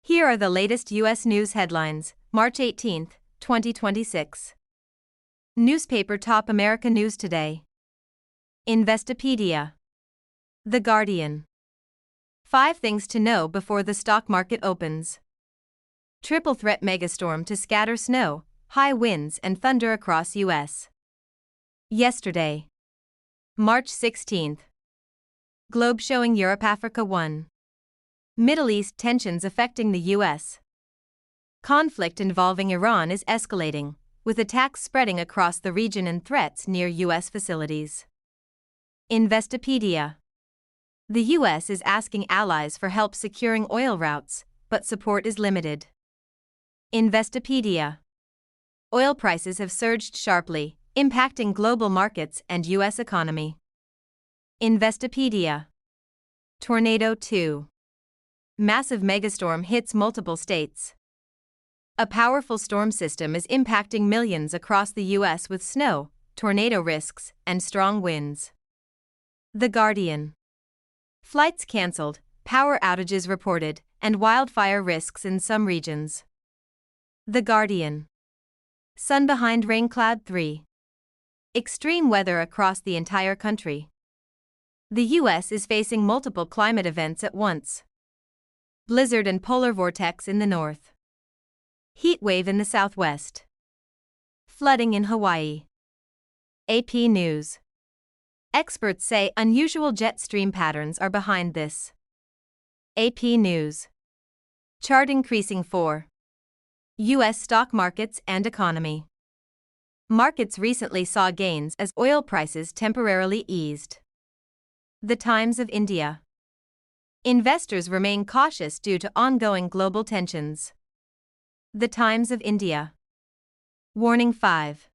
Here are the latest U.S. news headlines, March 18, 2026. Newspaper Top America News Today. Investopedia. The Guardian. 5 things to know before the stock market opens. Triple threat megastorm to scatter snow, high winds and thunder across U.S. Yesterday. March 16. Globe showing Europe-Africa 1. Middle East tensions affecting the U.S. Conflict involving Iran is escalating, with attacks spreading across the region and threats near U.S. facilities. Investopedia. The U.S. is asking allies for help securing oil routes, but support is limited. Investopedia. Oil prices have surged sharply, impacting global markets and U.S. economy. Investopedia. Tornado 2. Massive megastorm hits multiple states. A powerful storm system is impacting millions across the U.S. with snow, tornado risks, and strong winds. The Guardian. Flights cancelled, power outages reported, and wildfire risks in some regions. The Guardian. Sun behind rain cloud 3. Extreme weather across the entire country. The U.S. is facing multiple climate events at once. Blizzard and polar vortex in the north. Heat wave in the southwest. Flooding in Hawaii. AP News. Experts say unusual jet stream patterns are behind this. AP News. Chart increasing for U.S. stock markets and economy. Markets recently saw gains as oil prices temporarily eased. The Times of India. Investors remain cautious due to ongoing global tensions. The Times of India. Warning 5.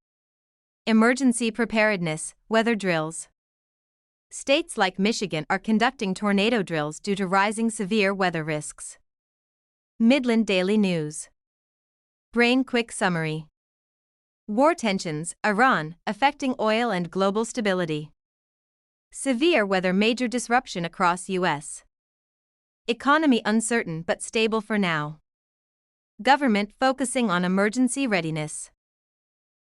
Emergency preparedness, weather drills. States like Michigan are conducting tornado drills due to rising severe weather risks. Midland Daily News. Brain quick summary. War tensions, Iran, affecting oil and global stability. Severe weather major disruption across U.S. Economy uncertain but stable for now. Government focusing on emergency readiness.